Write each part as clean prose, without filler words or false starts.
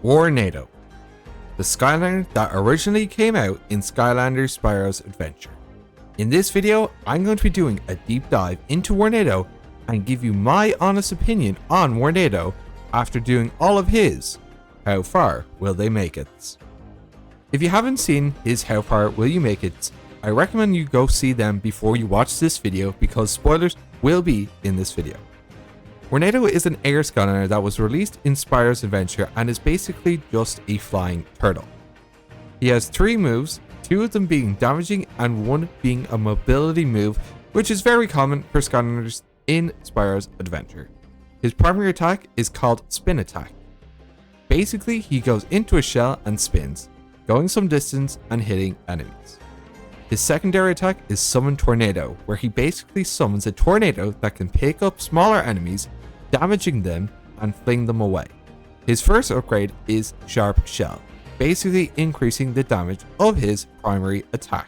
Warnado, the Skylander that originally came out in Skylanders Spyros Adventure. In this video, I'm going to be doing a deep dive into Warnado and give you my honest opinion on Warnado after doing all of his How Far Will They Make It? If you haven't seen his How Far Will You Make It, I recommend you go see them before you watch this video because spoilers will be in this video. Warnado is an Air Skylander that was released in Spyros Adventure and is basically just a flying turtle. He has 3 moves, 2 of them being damaging and 1 being a mobility move, which is very common for Skylanders in Spyros Adventure. His primary attack is called Spin Attack. Basically, he goes into a shell and spins, going some distance and hitting enemies. His secondary attack is Summon Tornado, where he basically summons a tornado that can pick up smaller enemies, damaging them and fling them away. His first upgrade is Sharp Shell, basically increasing the damage of his primary attack.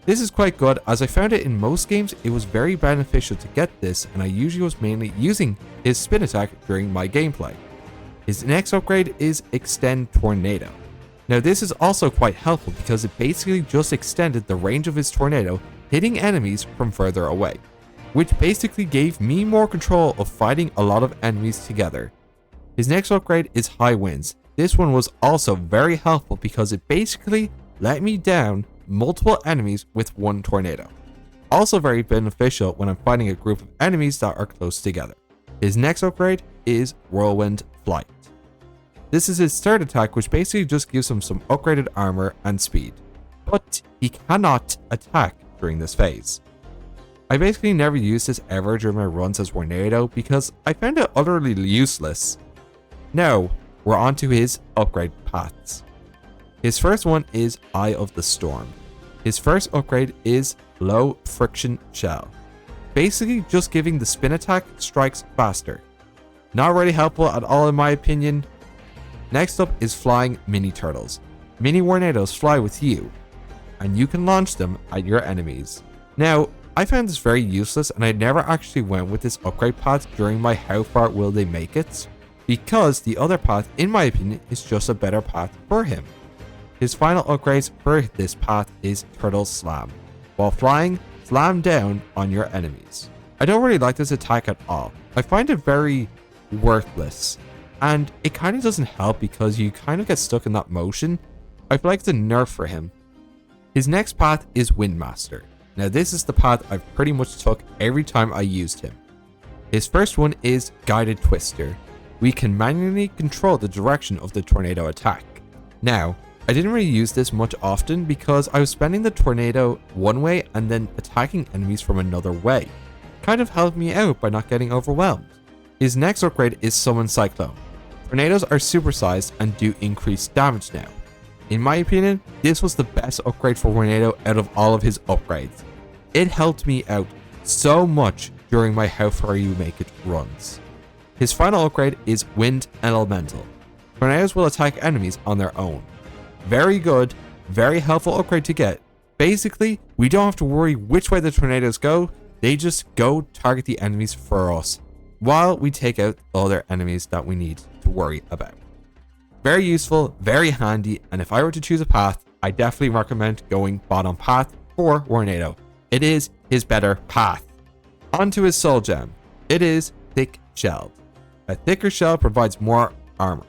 This is quite good as I found it in most games it was very beneficial to get this, and I usually was mainly using his spin attack during my gameplay. His next upgrade is Extend Tornado. Now this is also quite helpful because it basically just extended the range of his tornado, hitting enemies from further away, which basically gave me more control of fighting a lot of enemies together. His next upgrade is High Winds. This one was also very helpful because it basically let me down multiple enemies with 1 tornado. Also very beneficial when I'm fighting a group of enemies that are close together. His next upgrade is Whirlwind Flight. This is his third attack, which basically just gives him some upgraded armor and speed, but he cannot attack during this phase. I basically never used this ever during my runs as Warnado because I found it utterly useless. Now, we're on to his upgrade paths. His first one is Eye of the Storm. His first upgrade is Low Friction Shell, basically just giving the spin attack strikes faster. Not really helpful at all in my opinion. Next up is Flying Mini Turtles. Mini Warnados fly with you, and you can launch them at your enemies. Now, I found this very useless and I never actually went with this upgrade path during my How Far Will They Make It, because the other path, in my opinion, is just a better path for him. His final upgrades for this path is Turtle Slam. While flying, slam down on your enemies. I don't really like this attack at all. I find it very worthless, and it kind of doesn't help because you kind of get stuck in that motion. I feel like it's a nerf for him. His next path is Windmaster. Now this is the path I've pretty much took every time I used him. His first one is Guided Twister. We can manually control the direction of the tornado attack. Now, I didn't really use this much often because I was spending the tornado one way and then attacking enemies from another way. Kind of helped me out by not getting overwhelmed. His next upgrade is Summon Cyclone. Tornadoes are supersized and do increased damage now. In my opinion, this was the best upgrade for Warnado out of all of his upgrades. It helped me out so much during my How Far You Make It runs. His final upgrade is Wind Elemental. Tornadoes will attack enemies on their own. Very good, very helpful upgrade to get. Basically, we don't have to worry which way the tornadoes go, they just go target the enemies for us, while we take out other enemies that we need to worry about. Very useful, very handy, and if I were to choose a path, I definitely recommend going bottom path for Warnado. It is his better path. On to his soul gem. It is Thick Shelled. A thicker shell provides more armor.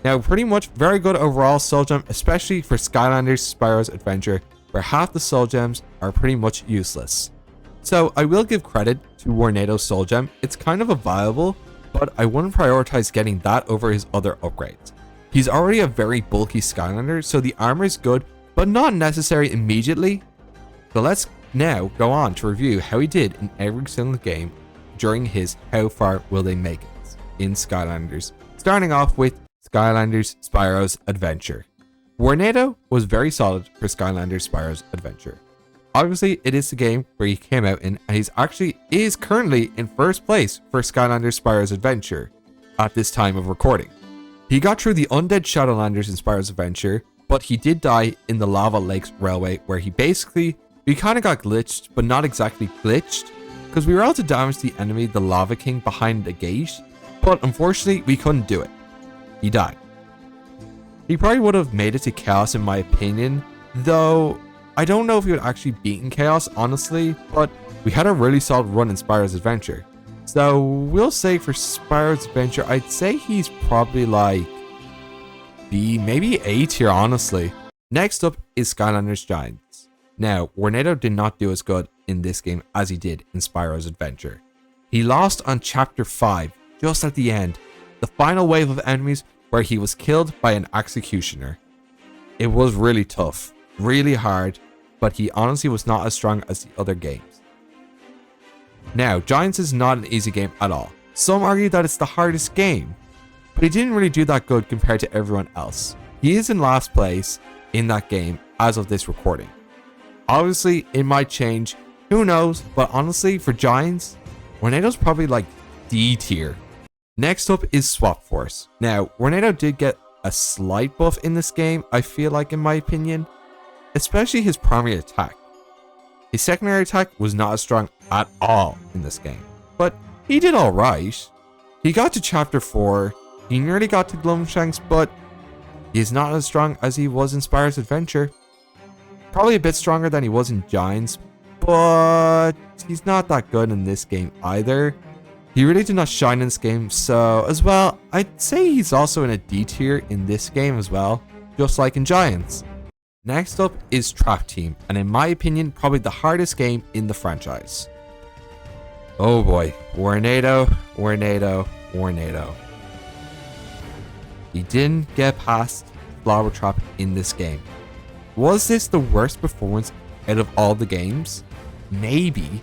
Now pretty much very good overall soul gem, especially for Skylanders Spyros Adventure, where half the soul gems are pretty much useless. So I will give credit to Warnado's soul gem. It's kind of a viable, but I wouldn't prioritize getting that over his other upgrades. He's already a very bulky Skylander, so the armor is good, but not necessary immediately. So let's now go on to review how he did in every single game during his How Far Will They Make It in Skylanders. Starting off with Skylanders Spyros Adventure. Warnado was very solid for Skylanders Spyros Adventure. Obviously, it is the game where he came out in, and is currently in first place for Skylanders Spyros Adventure at this time of recording. He got through the undead Shadowlanders in Spyros Adventure, but he did die in the Lava Lakes Railway, where we kind of got glitched, but not exactly glitched, because we were able to damage the enemy, the Lava King, behind the gate, but unfortunately we couldn't do it. He died. He probably would have made it to Chaos in my opinion, though I don't know if he would actually beaten Chaos, honestly, but we had a really solid run in Spyro's Adventure. So we'll say for Spyro's Adventure, I'd say he's probably like B, maybe A tier, honestly. Next up is Skylanders Giants. Now, Warnado did not do as good in this game as he did in Spyro's Adventure. He lost on Chapter 5, just at the end, the final wave of enemies where he was killed by an executioner. It was really tough, really hard, but he honestly was not as strong as the other games. Now, Giants is not an easy game at all. Some argue that it's the hardest game, but he didn't really do that good compared to everyone else. He is in last place in that game as of this recording. Obviously, it might change, who knows, but honestly, for Giants, Warnado's probably like D tier. Next up is Swap Force. Now, Warnado did get a slight buff in this game, I feel like, in my opinion, especially his primary attack. His secondary attack was not as strong at all in this game, but he did alright. He got to Chapter 4, he nearly got to Glumshanks, but he is not as strong as he was in Spyro's Adventure. Probably a bit stronger than he was in Giants, but he's not that good in this game either. He really did not shine in this game, so as well, I'd say he's also in a D tier in this game as well, just like in Giants. Next up is Trap Team, and in my opinion, probably the hardest game in the franchise. Oh boy, Warnado. He didn't get past Flower Trap in this game. Was this the worst performance out of all the games? Maybe.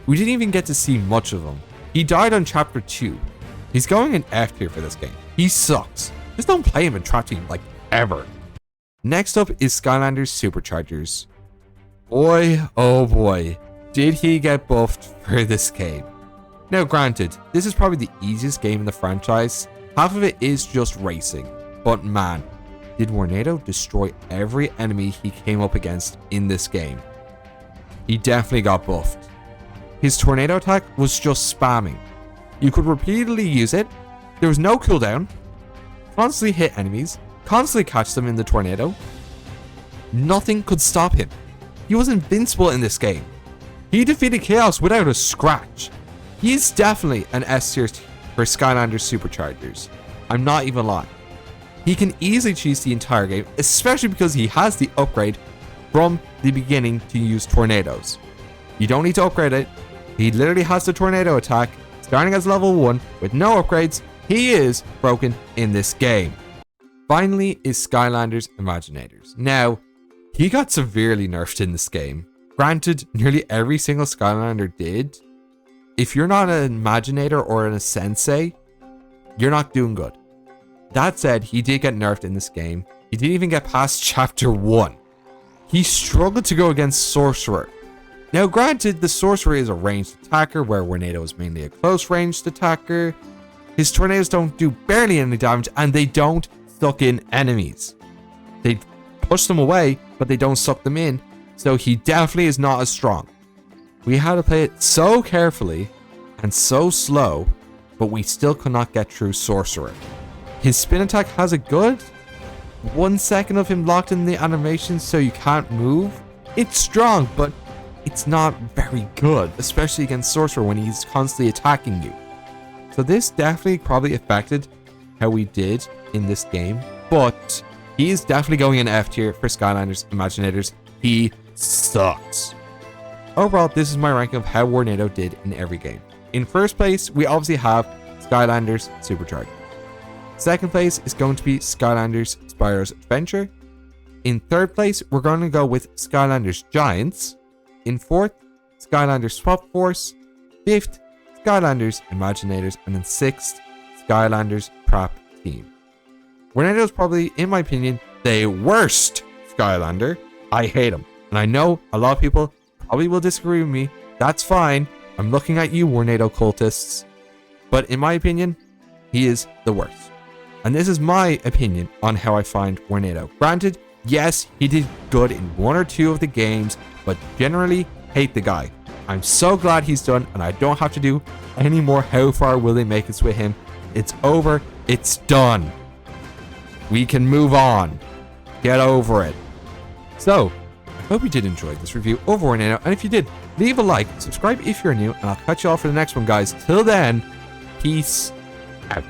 We didn't even get to see much of him. He died on Chapter 2. He's going in F tier for this game. He sucks. Just don't play him in Trap Team, like, ever. Next up is Skylanders Superchargers. Boy, oh boy, did he get buffed for this game. Now granted, this is probably the easiest game in the franchise. Half of it is just racing. But man, did Warnado destroy every enemy he came up against in this game. He definitely got buffed. His tornado attack was just spamming. You could repeatedly use it. There was no cooldown. Constantly hit enemies. Constantly catch them in the tornado. Nothing could stop him. He was invincible in this game. He defeated Chaos without a scratch. He is definitely an S tier for Skylanders Superchargers. I'm not even lying. He can easily cheese the entire game, especially because he has the upgrade from the beginning to use tornadoes. You don't need to upgrade it. He literally has the tornado attack. Starting as level 1 with no upgrades, he is broken in this game. Finally is Skylanders Imaginators. Now, he got severely nerfed in this game. Granted, nearly every single Skylander did. If you're not an Imaginator or a Sensei, you're not doing good. That said, he did get nerfed in this game. He didn't even get past Chapter 1. He struggled to go against Sorcerer. Now granted, the Sorcerer is a ranged attacker, where Warnado is mainly a close ranged attacker. His tornadoes don't do barely any damage, and they don't suck in enemies. They push them away, but they don't suck them in, so he definitely is not as strong. We had to play it so carefully and so slow, but we still could not get through Sorcerer. His spin attack has a good 1 second of him locked in the animation, so you can't move. It's strong, but it's not very good, especially against Sorcerer when he's constantly attacking you. So this definitely probably affected how we did in this game, but he is definitely going in F tier for Skylanders Imaginators. He sucks. Overall, this is my ranking of how Warnado did in every game. In first place, we obviously have Skylanders Supercharged. Second place is going to be Skylanders Spyro's Adventure. In third place, we're going to go with Skylanders Giants. In fourth, Skylanders Swap Force. Fifth, Skylanders Imaginators. And in sixth, Skylanders Trap Team. Warnado is probably, in my opinion, the worst Skylander. I hate him. And I know a lot of people probably will disagree with me. That's fine. I'm looking at you, Warnado cultists. But in my opinion, he is the worst. And this is my opinion on how I find Warnado. Granted, yes, he did good in 1 or 2 of the games, but generally hate the guy. I'm so glad he's done, and I don't have to do any more How Far Will They Make It with him. It's over. It's done. We can move on. Get over it. So, I hope you did enjoy this review of Warnado, and if you did, leave a like, subscribe if you're new, and I'll catch you all for the next one, guys. Till then, peace out.